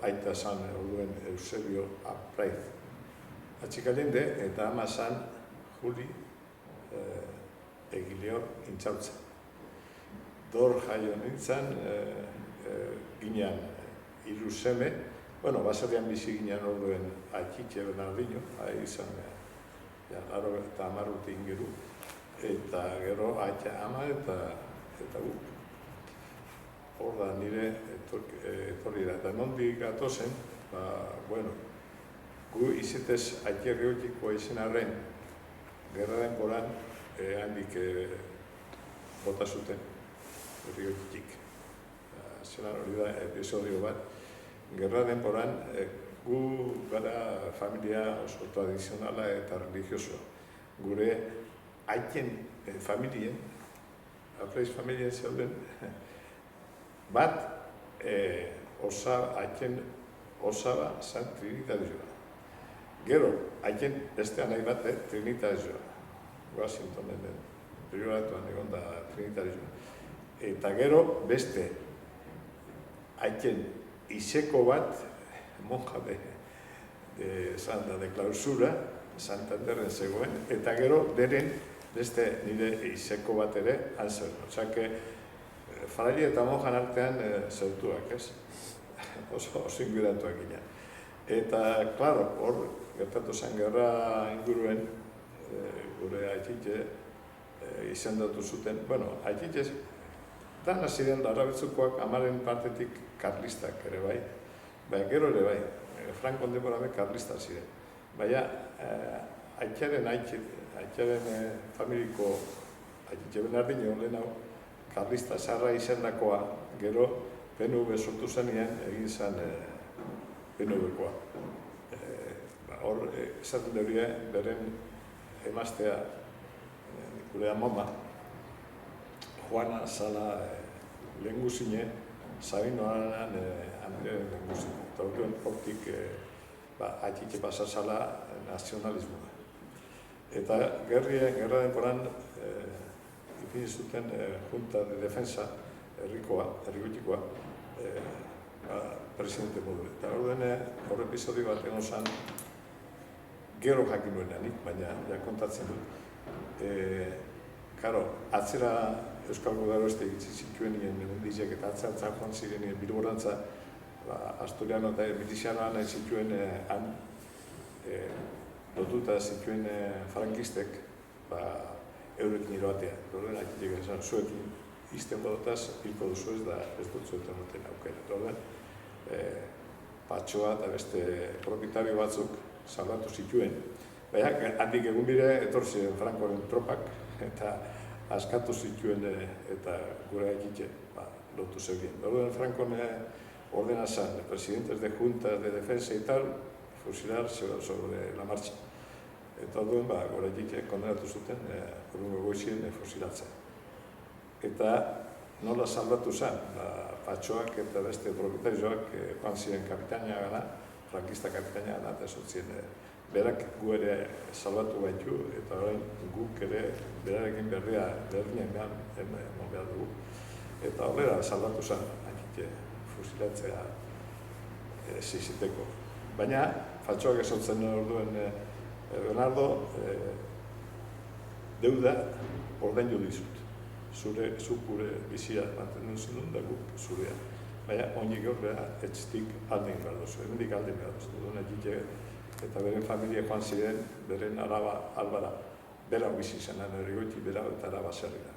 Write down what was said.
aita zan orduen Eusebio Apraiz atxikalinde, eta ama zan Juli Egileo Intzautza. Dor jaio nintzen, ginean hiru seme, baserrian bizi ginean orduen Atxitxe Bernardino, izan, laro eta 10 urte ingeru, eta gero aita ama eta gu. Hor da nire etorri da. Eta nondik gatozen, gu izetez Aitia Geotikoa izan arren, gerraren koran handik bota zuten, Geotik. Zeran hori da episodio bat. Gerraren koran gu gara familia oso tradizionala eta religiosoa. Gure Aitien familien, Apraiz familien zeuden, bat, Aitien osaba zan Trinitazioa. Gero, Aitien beste nahi bat Trinitazioa. Washingtonen prioratuan egon da Trinitazioa. Eta gero, beste Aitien iseko bat, monja de klausura, Santanderren zegoen, eta gero, beren beste nire iseko bat ere anzer. Osake, farali eta monjan artean zeutuak, ez? Oso inguratuak gina. Eta, klaro, hor, gertatu zen gerra inguruen, gure Aititxe izendatu zuten. Aititxe, dan ziren larrabetzukoak amaren partetik karlistak ere bai. Gero ere bai, Franko denborame karlistak ziren. Baina, Aitxaren familiko Aititxe Bernardino lehen hau, karlista zarra izendakoa, gero PNV sortu zenean egin zen PNV-koa. Hor, esaten deurie, beren emaztea, gure amama, Juana Sala lehenguzine, Sabinoaran lehenguzine. Eta orduen hortik Aititxe pasa zala nazionalismoa. Eta gerra denporan ipini zuten Junta de Defensa herrigotikoa presidente modu. Eta orduen hor episodio bat egon zen gero jakin nuenanik, baina kontatzen dut. Karo, atzera Euskal Gudaroeste egitzi zituen nien emendizek eta atzertzak joan ziren nien Bilborantza Asturiano eta Milizianoan zituen han lotuta zituen frankistek eurekin iroatea. Orduen Aititxek esan, zuekin izten badotaz, hilko duzu ez da ez dut zuetan duten aukera. Orduen, Patxoa eta beste propietario batzuk salbatu zituen. Baina, handik egun bire etorzen Frankoren tropak eta askatu zituen eta gure Aititxe lotu zeuden. Orduen, Frankon ordena zan, presidentes de juntas de defensa y tal, fusilar sobre la marcha. Eta orduen, gure Aititxe kondenatu zuten, orduan goizien fusilatzen. Eta nola salbatu zen, Patxoak eta beste propietarioak joan ziren kapitaina gana, frankista kapitaina gana, eta esotzien berak gu ere salbatu baitu, eta orain guk ere berarekin berdinen behar dugu. Eta horrela salbatu zen, Aititxe fusilatzea ziziteko. Baina, Patxoak esotzen orduen, Bernardo, deuda ordaindu dizut. Zuk gure bizia mantendu zenun da guk zurea. Baina, oinik horrea etxtik aldein behar duzu, hemendik aldein behar duzu. Duen Aititxe eta beren familia joan ziren, beren araba albara, bera bizi zenan errigoiti, bera eta araba zerrira.